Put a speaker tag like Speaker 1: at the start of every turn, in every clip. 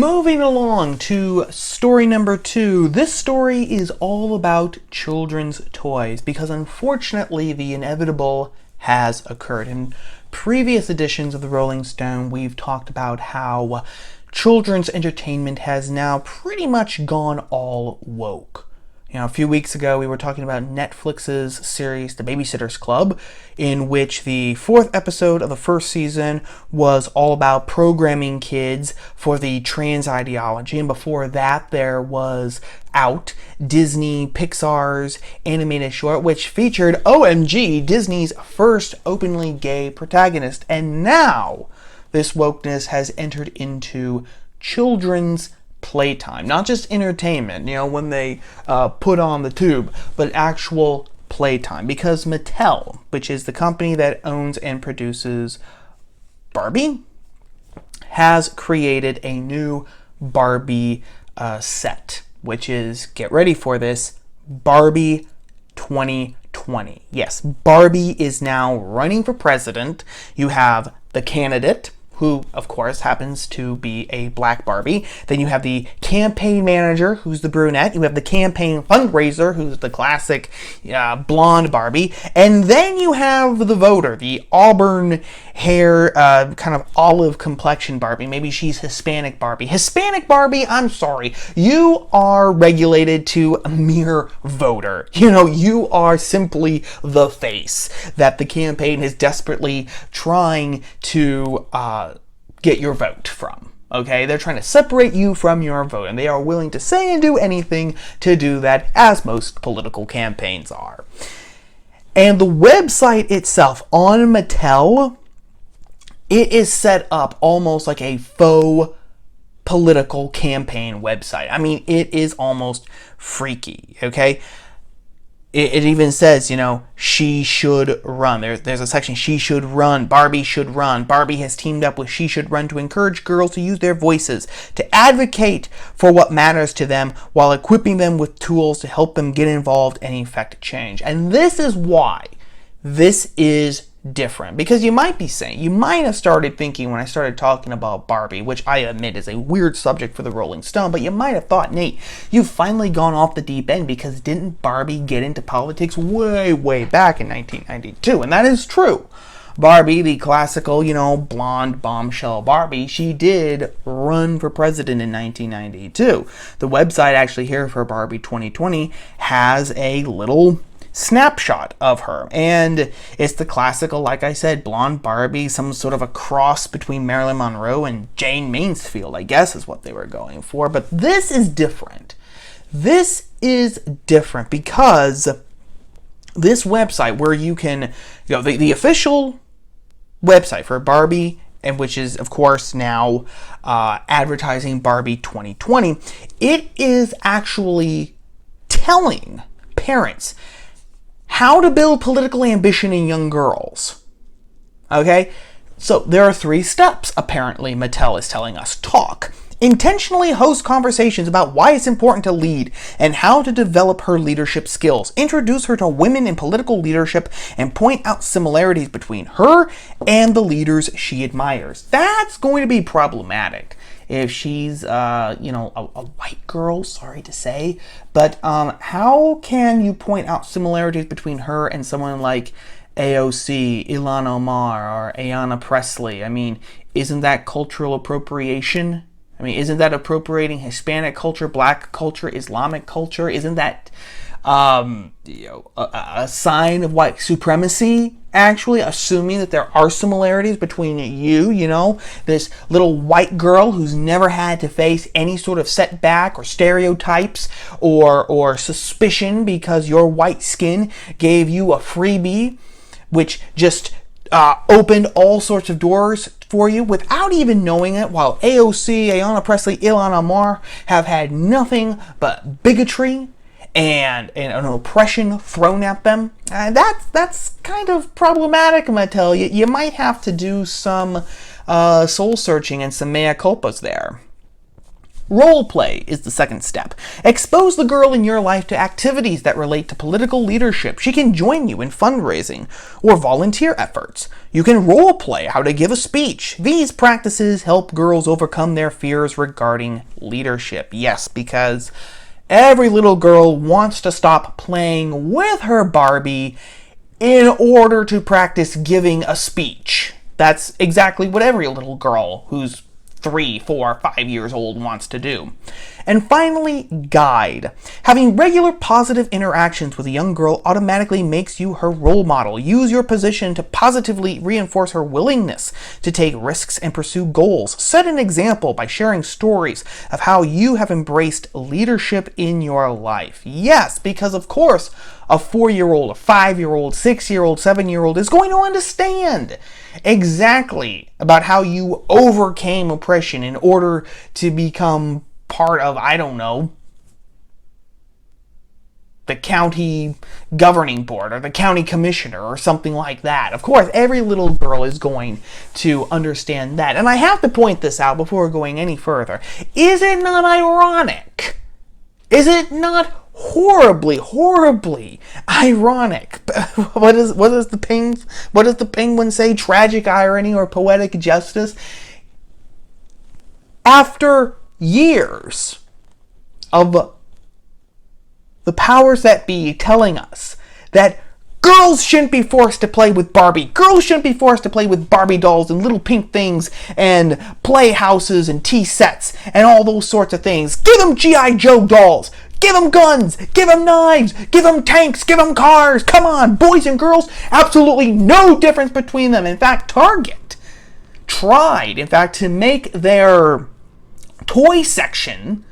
Speaker 1: Moving along to story number 2. This story is all about children's toys because unfortunately the inevitable has occurred. In previous editions of the Rolling Stone, we've talked about how children's entertainment has now pretty much gone all woke. A few weeks ago, we were talking about Netflix's series, The Babysitter's Club, in which the 4th episode of the first season was all about programming kids for the trans ideology. And before that, there was Out, Disney Pixar's animated short, which featured, OMG, Disney's first openly gay protagonist. And now, this wokeness has entered into children's playtime, not just entertainment, when they put on the tube, but actual playtime. Because Mattel, which is the company that owns and produces Barbie, has created a new Barbie set, which is, get ready for this, Barbie 2020. Yes, Barbie is now running for president. You have the candidate, who, of course, happens to be a black Barbie. Then you have the campaign manager, who's the brunette. You have the campaign fundraiser, who's the classic blonde Barbie. And then you have the voter, the auburn hair, kind of olive complexion Barbie. Maybe she's Hispanic Barbie. Hispanic Barbie, I'm sorry. You are regulated to a mere voter. You are simply the face that the campaign is desperately trying to get your vote from. Okay, they're trying to separate you from your vote, and they are willing to say and do anything to do that, as most political campaigns are. And the website itself on Mattel, it is set up almost like a faux political campaign website. I mean, it is almost freaky, okay? It even says, she should run. There's a section, she should run, Barbie should run. Barbie has teamed up with She Should Run to encourage girls to use their voices, to advocate for what matters to them, while equipping them with tools to help them get involved and effect change. And this is why this is different. Because you might have started thinking when I started talking about Barbie, which I admit is a weird subject for the Rolling Stone, but you might have thought, Nate, you've finally gone off the deep end, because didn't Barbie get into politics way, way back in 1992? And that is true. Barbie, the classical, blonde bombshell Barbie, she did run for president in 1992. The website actually here for Barbie 2020 has a little snapshot of her, and it's the classical, like I said, blonde Barbie, some sort of a cross between Marilyn Monroe and Jane Mansfield, I guess is what they were going for. But this is different. This is different because this website, where you can, the official website for Barbie, and which is, of course, now advertising Barbie 2020, it is actually telling parents how to build political ambition in young girls. Okay? So there are 3 steps, apparently, Mattel is telling us. Talk. Intentionally host conversations about why it's important to lead and how to develop her leadership skills. Introduce her to women in political leadership and point out similarities between her and the leaders she admires. That's going to be problematic if she's, a white girl, sorry to say. But how can you point out similarities between her and someone like AOC, Ilhan Omar, or Ayanna Pressley? I mean, isn't that cultural appropriation? I mean, isn't that appropriating Hispanic culture, black culture, Islamic culture? Isn't that a sign of white supremacy? Actually, assuming that there are similarities between you, this little white girl who's never had to face any sort of setback or stereotypes or suspicion because your white skin gave you a freebie, which just opened all sorts of doors for you without even knowing it, while AOC, Ayanna Pressley, Ilhan Omar have had nothing but bigotry and an oppression thrown at them. That's kind of problematic, I'm going to tell you. You might have to do some soul searching and some mea culpas there. Role play is the second step. Expose the girl in your life to activities that relate to political leadership. She can join you in fundraising or volunteer efforts. You can role play how to give a speech. These practices help girls overcome their fears regarding leadership. Yes, because every little girl wants to stop playing with her Barbie in order to practice giving a speech. That's exactly what every little girl who's 3, 4, 5 years old wants to do. And finally, guide. Having regular positive interactions with a young girl automatically makes you her role model. Use your position to positively reinforce her willingness to take risks and pursue goals. Set an example by sharing stories of how you have embraced leadership in your life. Yes, because of course, a 4-year-old, a 5-year-old, 6-year-old, 7-year-old is going to understand exactly about how you overcame oppression in order to become part of, I don't know, the county governing board or the county commissioner or something like that. Of course, every little girl is going to understand that. And I have to point this out before going any further. Is it not ironic? Is it not horribly ironic? What does the penguin say? Tragic irony or poetic justice? After years of the powers that be telling us that girls shouldn't be forced to play with Barbie. Girls shouldn't be forced to play with Barbie dolls and little pink things and playhouses and tea sets and all those sorts of things. Give them G.I. Joe dolls. Give them guns. Give them knives. Give them tanks. Give them cars. Come on, boys and girls. Absolutely no difference between them. In fact, Target tried, to make their toy section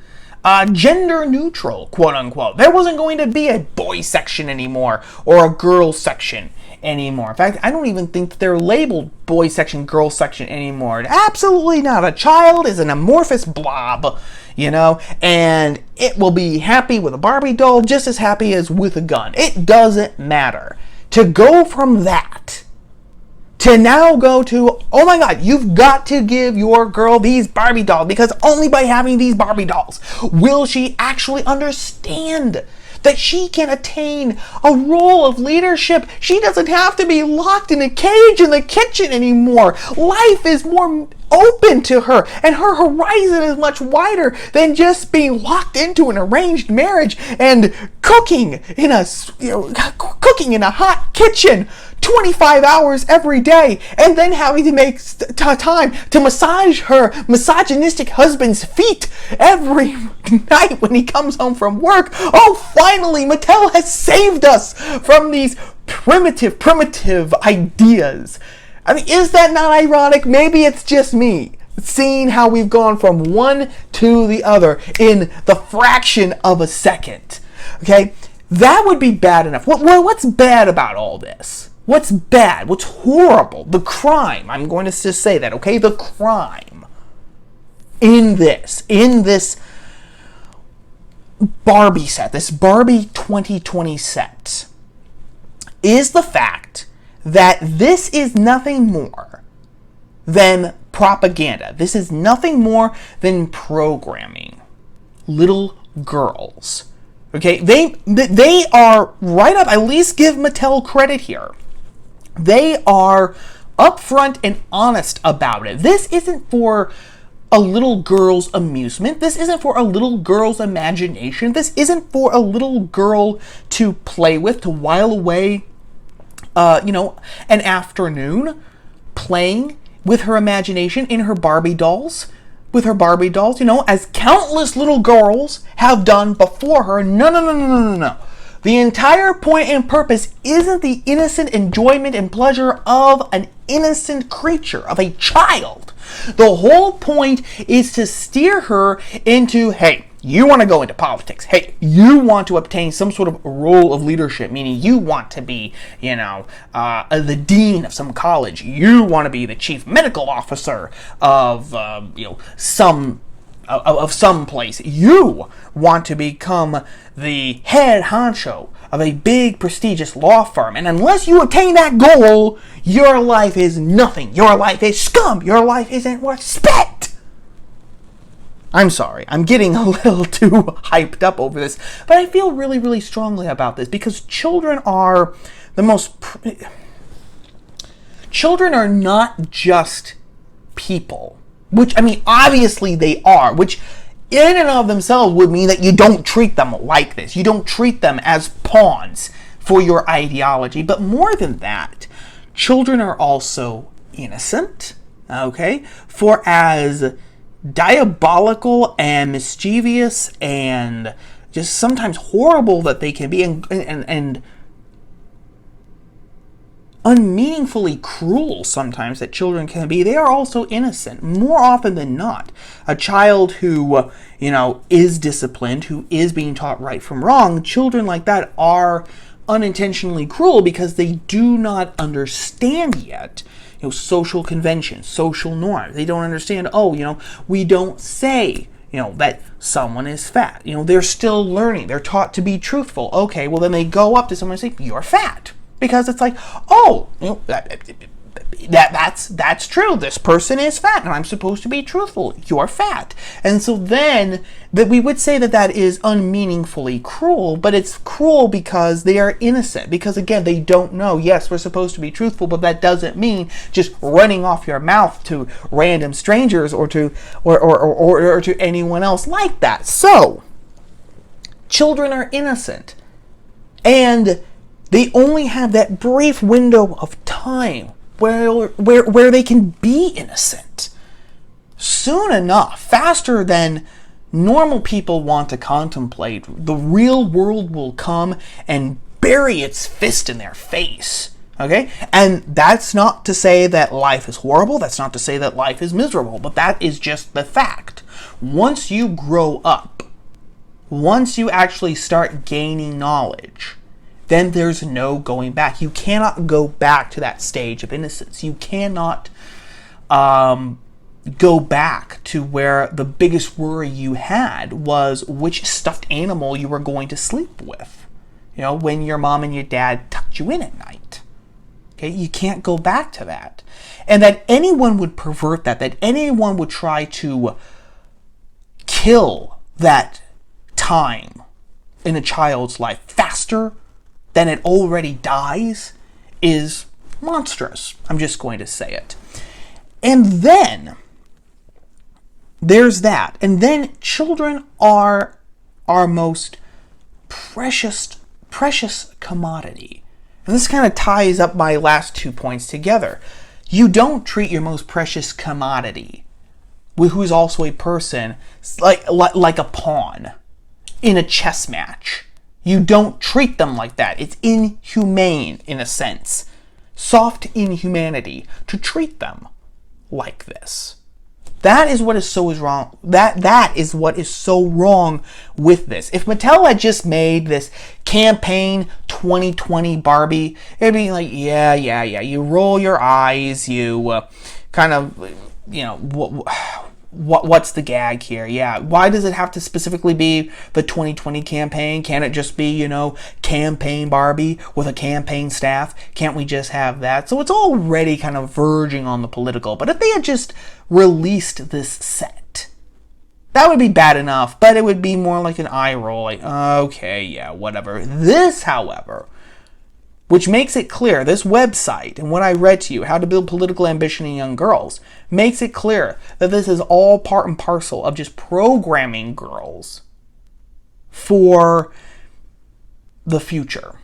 Speaker 1: gender neutral, quote unquote. There wasn't going to be a boy section anymore or a girl section anymore. In fact, I don't even think that they're labeled boy section, girl section anymore. Absolutely not. A child is an amorphous blob, and it will be happy with a Barbie doll just as happy as with a gun. It doesn't matter. To go from that to now go to, oh my God, you've got to give your girl these Barbie dolls, because only by having these Barbie dolls will she actually understand that she can attain a role of leadership. She doesn't have to be locked in a cage in the kitchen anymore. Life is more open to her, and her horizon is much wider than just being locked into an arranged marriage and cooking in a hot kitchen 25 hours every day, and then having to make time to massage her misogynistic husband's feet every night when he comes home from work. Oh, finally, Mattel has saved us from these primitive ideas. I mean, is that not ironic? Maybe it's just me, seeing how we've gone from one to the other in the fraction of a second. Okay? That would be bad enough. What's bad about all this? What's bad? What's horrible? The crime. I'm going to just say that, okay? The crime in this Barbie set, this Barbie 2020 set, is the fact that this is nothing more than propaganda. This is nothing more than programming little girls. Okay? They are right up, at least give Mattel credit here. They are upfront and honest about it. This isn't for a little girl's amusement. This isn't for a little girl's imagination. This isn't for a little girl to play with, to while away, an afternoon playing with her imagination in her Barbie dolls. With her Barbie dolls, as countless little girls have done before her. No. The entire point and purpose isn't the innocent enjoyment and pleasure of an innocent creature, of a child. The whole point is to steer her into, hey, you want to go into politics. Hey, you want to obtain some sort of role of leadership, meaning you want to be, the dean of some college. You want to be the chief medical officer of, some place. You want to become the head honcho of a big prestigious law firm, and unless you attain that goal, your life is nothing. Your life is scum. Your life isn't worth spit. I'm sorry, I'm getting a little too hyped up over this, but I feel really, really strongly about this because children are the most... Children are not just people, which, I mean, obviously they are, which in and of themselves would mean that you don't treat them like this. You don't treat them as pawns for your ideology. But more than that, children are also innocent, okay? For as diabolical and mischievous and just sometimes horrible that they can be, and unmeaningfully cruel sometimes that children can be, they are also innocent more often than not. A child who, is disciplined, who is being taught right from wrong, children like that are unintentionally cruel because they do not understand yet social conventions, social norms. They don't understand, we don't say that someone is fat. They're still learning. They're taught to be truthful. Okay, well then they go up to someone and say, you're fat. Because it's like, that's true. This person is fat, and I'm supposed to be truthful. You're fat. And so then that we would say that is unmeaningfully cruel, but it's cruel because they are innocent. Because again, they don't know. Yes, we're supposed to be truthful, but that doesn't mean just running off your mouth to random strangers or to anyone else like that. So children are innocent, and they only have that brief window of time where they can be innocent. Soon enough, faster than normal people want to contemplate, the real world will come and bury its fist in their face. Okay? And that's not to say that life is horrible. That's not to say that life is miserable. But that is just the fact. Once you grow up, once you actually start gaining knowledge, then there's no going back. You cannot go back to that stage of innocence. You cannot go back to where the biggest worry you had was which stuffed animal you were going to sleep with. When your mom and your dad tucked you in at night. Okay, you can't go back to that. And that anyone would pervert that anyone would try to kill that time in a child's life faster than it already dies is monstrous. I'm just going to say it. And then there's that. And then children are our most precious commodity. And this kind of ties up my last 2 points together. You don't treat your most precious commodity, who's also a person, like a pawn in a chess match. You don't treat them like that. It's inhumane, in a sense. Soft inhumanity to treat them like this. That is what is wrong. That is what is so wrong with this. If Mattel had just made this campaign 2020 Barbie, it'd be like, yeah. You roll your eyes. You kind of, what's the gag here? Yeah, why does it have to specifically be the 2020 campaign? Can't it just be, campaign Barbie with a campaign staff? Can't we just have that? So it's already kind of verging on the political. But if they had just released this set, that would be bad enough, but it would be more like an eye roll, like, okay, yeah, whatever. This, however, which makes it clear, this website, and what I read to you, How to Build Political Ambition in Young Girls, makes it clear that this is all part and parcel of just programming girls for the future,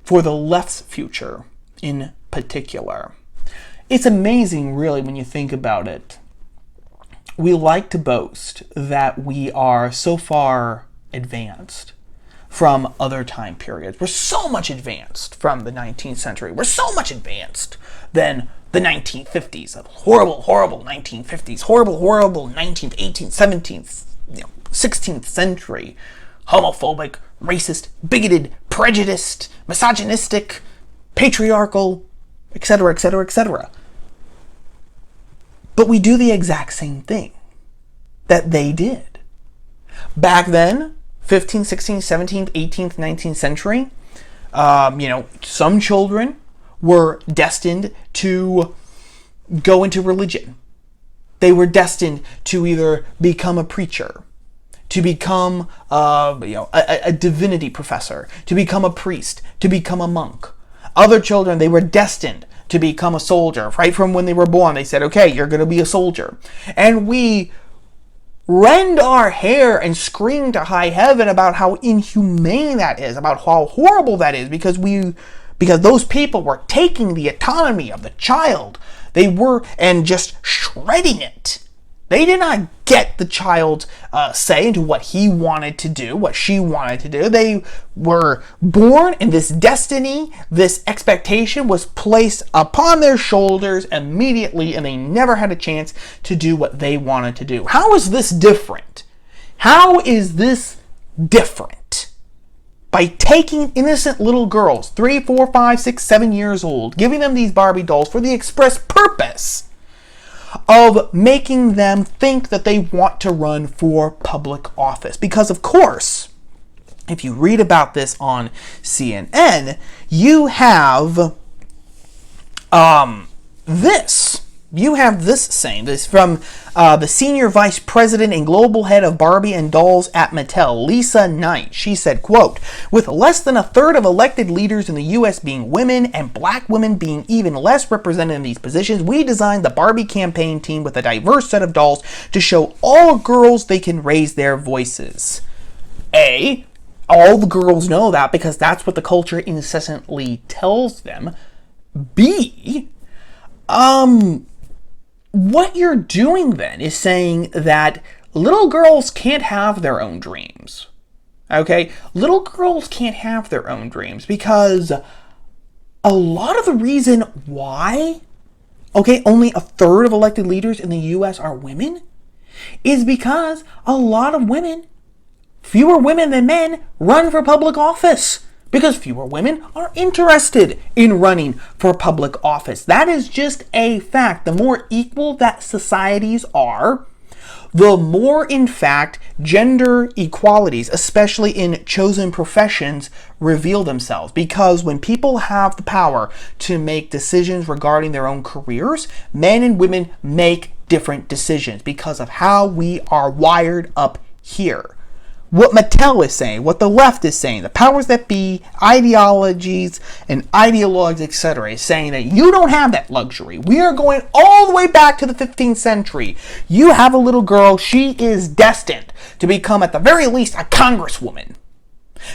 Speaker 1: for the left's future in particular. It's amazing, really, when you think about it. We like to boast that we are so far advanced from other time periods. We're so much advanced from the 19th century. We're so much advanced than the 1950s. Horrible, horrible 1950s. Horrible, horrible 19th, 18th, 17th, 16th century. Homophobic, racist, bigoted, prejudiced, misogynistic, patriarchal, etc., etc., etc. But we do the exact same thing that they did. Back then, 15th, 16th, 17th, 18th, 19th century, some children were destined to go into religion. They were destined to either become a preacher, to become a divinity professor, to become a priest, to become a monk. Other children, they were destined to become a soldier. Right from when they were born, they said, okay, you're going to be a soldier. And we rend our hair and scream to high heaven about how inhumane that is, about how horrible that is, because those people were taking the autonomy of the child. They were, and just shredding it. They did not get the child's say into what he wanted to do, what she wanted to do. They were born, and this destiny, this expectation was placed upon their shoulders immediately, and they never had a chance to do what they wanted to do. How is this different? How is this different? By taking innocent little girls, 3, 4, 5, 6, 7 years old, giving them these Barbie dolls for the express purpose of making them think that they want to run for public office. Because, of course, if you read about this on CNN, you have this. You have this saying, this from the senior vice president and global head of Barbie and dolls at Mattel, Lisa Knight. She said, quote, with less than a third of elected leaders in the U.S. being women and black women being even less represented in these positions, we designed the Barbie campaign team with a diverse set of dolls to show all girls they can raise their voices. All the girls know that because that's what the culture incessantly tells them. B, what you're doing then is saying that little girls can't have their own dreams. Okay? Little girls can't have their own dreams because a lot of the reason why, only a third of elected leaders in the U.S. are women is because a lot of women, fewer women than men, run for public office. Because fewer women are interested in running for public office. That is just a fact. The more equal that societies are, the more, in fact, gender equalities, especially in chosen professions, reveal themselves. Because when people have the power to make decisions regarding their own careers, men and women make different decisions because of how we are wired up here. What Mattel is saying, what the left is saying, the powers that be, ideologies and ideologues, etc., is saying that you don't have that luxury. We are going all the way back to the 15th century. You have a little girl, she is destined to become at the very least a congresswoman.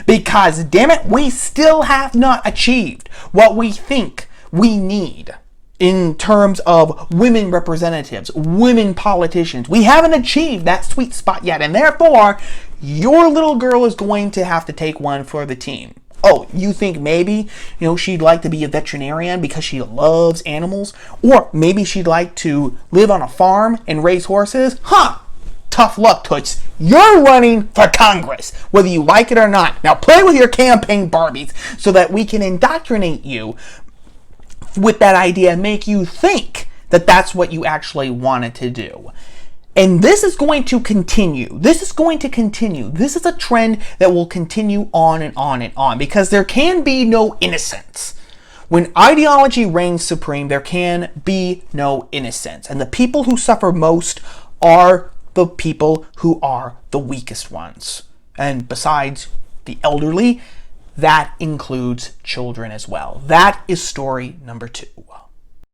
Speaker 1: Because, damn it, we still have not achieved what we think we need in terms of women representatives, women politicians. We haven't achieved that sweet spot yet, and therefore, your little girl is going to have to take one for the team. Oh, you think maybe, she'd like to be a veterinarian because she loves animals? Or maybe she'd like to live on a farm and raise horses? Tough luck, Toots. You're running for Congress, whether you like it or not. Now play with your campaign Barbies so that we can indoctrinate you with that idea and make you think that that's what you actually wanted to do. And this is going to continue. This is going to continue. This is a trend that will continue on and on and on because there can be no innocence. When ideology reigns supreme, there can be no innocence. And the people who suffer most are the people who are the weakest ones. And besides the elderly, that includes children as well. That is story number 2.